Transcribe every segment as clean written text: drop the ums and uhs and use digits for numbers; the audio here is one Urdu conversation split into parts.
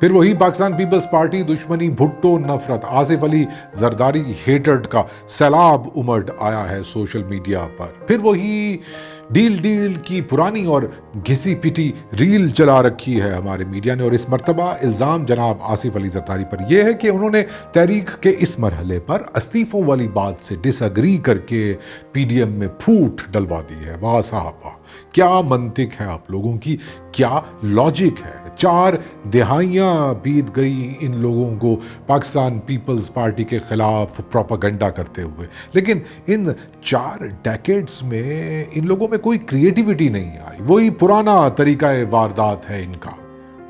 پھر وہی پاکستان پیپلز پارٹی دشمنی بھٹو نفرت آصف علی زرداری ہیٹرڈ کا سیلاب امڑ آیا ہے سوشل میڈیا پر. پھر وہی ڈیل کی پرانی اور گھسی پٹی ریل چلا رکھی ہے ہمارے میڈیا نے. اور اس مرتبہ الزام جناب آصف علی زرداری پر یہ ہے کہ انہوں نے تحریک کے اس مرحلے پر استعفوں والی بات سے ڈس ایگری کر کے پی ڈی ایم میں پھوٹ ڈلوا دی ہے. واہ صاحب واہ، کیا منطق ہے آپ لوگوں کی، کیا لاجک ہے. 4 دہائیاں بیت گئی ان لوگوں کو پاکستان پیپلز پارٹی کے خلاف پروپیگنڈا کرتے ہوئے، لیکن ان 4 ڈیکیڈز میں ان لوگوں میں کوئی کریٹیوٹی نہیں آئی. وہی پرانا طریقہ واردات ہے ان کا.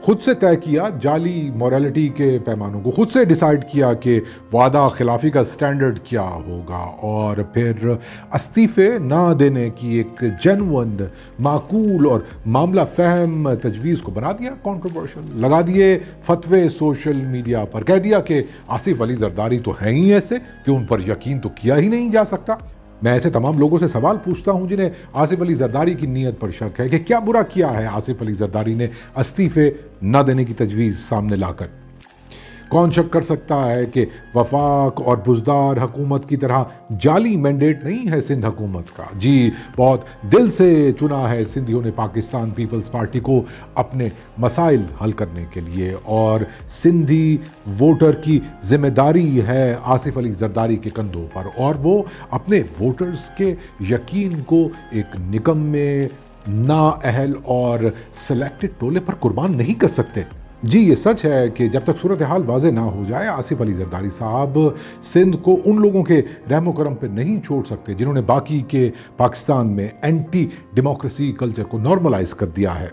خود سے طے کیا جعلی موریلٹی کے پیمانوں کو، خود سے ڈیسائیڈ کیا کہ وعدہ خلافی کا سٹینڈرڈ کیا ہوگا، اور پھر استعفے نہ دینے کی ایک جینون معقول اور معاملہ فہم تجویز کو بنا دیا کنٹروورشل. لگا دیے فتوے سوشل میڈیا پر، کہہ دیا کہ آصف علی زرداری تو ہیں ہی ایسے کہ ان پر یقین تو کیا ہی نہیں جا سکتا. میں ایسے تمام لوگوں سے سوال پوچھتا ہوں جنہیں آصف علی زرداری کی نیت پر شک ہے کہ کیا برا کیا ہے آصف علی زرداری نے استعفے نہ دینے کی تجویز سامنے لا کر؟ کون شک کر سکتا ہے کہ وفاق اور بزدار حکومت کی طرح جعلی مینڈیٹ نہیں ہے سندھ حکومت کا. جی بہت دل سے چنا ہے سندھیوں نے پاکستان پیپلز پارٹی کو اپنے مسائل حل کرنے کے لیے، اور سندھی ووٹر کی ذمہ داری ہے آصف علی زرداری کے کندھوں پر، اور وہ اپنے ووٹرز کے یقین کو ایک نکمے نااہل اور سلیکٹڈ ٹولے پر قربان نہیں کر سکتے. جی یہ سچ ہے کہ جب تک صورتحال واضح نہ ہو جائے آصف علی زرداری صاحب سندھ کو ان لوگوں کے رحم و کرم پہ نہیں چھوڑ سکتے جنہوں نے باقی کے پاکستان میں اینٹی ڈیموکریسی کلچر کو نارملائز کر دیا ہے.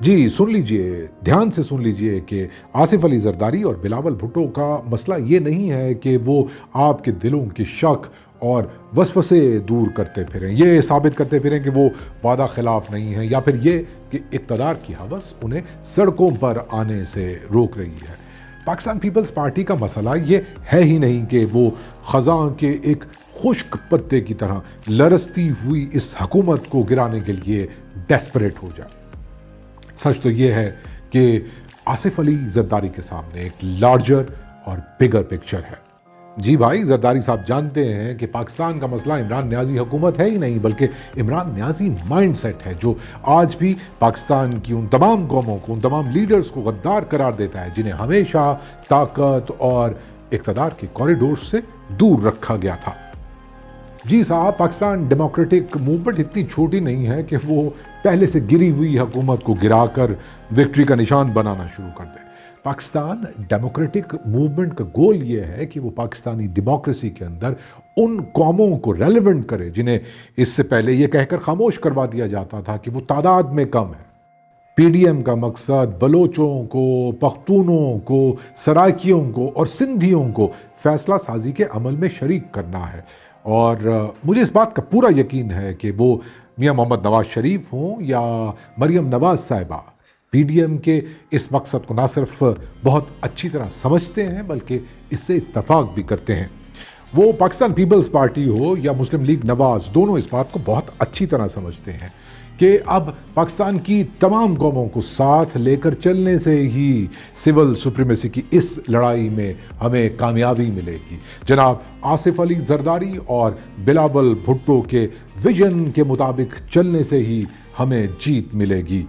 جی سن لیجئے، دھیان سے سن لیجئے کہ آصف علی زرداری اور بلاول بھٹو کا مسئلہ یہ نہیں ہے کہ وہ آپ کے دلوں کے شک اور وسوسے دور کرتے پھریں، یہ ثابت کرتے پھریں کہ وہ وعدہ خلاف نہیں ہیں، یا پھر یہ کہ اقتدار کی ہوس انہیں سڑکوں پر آنے سے روک رہی ہے. پاکستان پیپلز پارٹی کا مسئلہ یہ ہے ہی نہیں کہ وہ خزاں کے ایک خشک پتے کی طرح لرزتی ہوئی اس حکومت کو گرانے کے لیے ڈیسپریٹ ہو جائے. سچ تو یہ ہے کہ آصف علی زرداری کے سامنے ایک لارجر اور بگر پکچر ہے. جی بھائی، زرداری صاحب جانتے ہیں کہ پاکستان کا مسئلہ عمران نیازی حکومت ہے ہی نہیں، بلکہ عمران نیازی مائنڈ سیٹ ہے جو آج بھی پاکستان کی ان تمام قوموں کو، ان تمام لیڈرز کو غدار قرار دیتا ہے جنہیں ہمیشہ طاقت اور اقتدار کے کوریڈور سے دور رکھا گیا تھا. جی صاحب، پاکستان ڈیموکریٹک موومنٹ اتنی چھوٹی نہیں ہے کہ وہ پہلے سے گری ہوئی حکومت کو گرا کر وکٹری کا نشان بنانا شروع کر دے. پاکستان ڈیموکریٹک موومنٹ کا گول یہ ہے کہ وہ پاکستانی ڈیموکریسی کے اندر ان قوموں کو ریلیونٹ کرے جنہیں اس سے پہلے یہ کہہ کر خاموش کروا دیا جاتا تھا کہ وہ تعداد میں کم ہے. پی ڈی ایم کا مقصد بلوچوں کو، پختونوں کو، سرائکیوں کو اور سندھیوں کو فیصلہ سازی کے عمل میں شریک کرنا ہے. اور مجھے اس بات کا پورا یقین ہے کہ وہ میاں محمد نواز شریف ہوں یا مریم نواز صاحبہ، پی ڈی ایم کے اس مقصد کو نہ صرف بہت اچھی طرح سمجھتے ہیں بلکہ اس سے اتفاق بھی کرتے ہیں. وہ پاکستان پیپلز پارٹی ہو یا مسلم لیگ نواز، دونوں اس بات کو بہت اچھی طرح سمجھتے ہیں کہ اب پاکستان کی تمام قوموں کو ساتھ لے کر چلنے سے ہی سول سپریمیسی کی اس لڑائی میں ہمیں کامیابی ملے گی. جناب آصف علی زرداری اور بلاول بھٹو کے ویژن کے مطابق چلنے سے ہی ہمیں جیت ملے گی.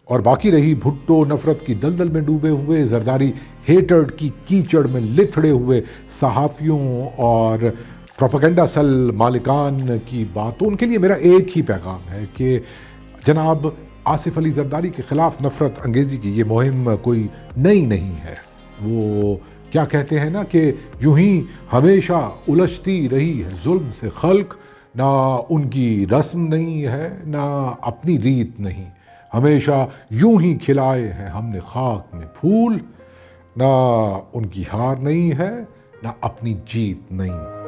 اور باقی رہی بھٹو نفرت کی دلدل میں ڈوبے ہوئے، زرداری ہیٹرڈ کی کیچڑ میں لتھڑے ہوئے صحافیوں اور پروپیگنڈا سیل مالکان کی بات، تو ان کے لیے میرا ایک ہی پیغام ہے کہ جناب آصف علی زرداری کے خلاف نفرت انگیزی کی یہ مہم کوئی نئی نہیں ہے. وہ کیا کہتے ہیں نا کہ یوں ہی ہمیشہ الجھتی رہی ہے ظلم سے خلق، نہ ان کی رسم نہیں ہے نہ اپنی ریت نہیں. ہمیشہ یوں ہی کھلائے ہیں ہم نے خاک میں پھول، نہ ان کی ہار نہیں ہے نہ اپنی جیت نہیں.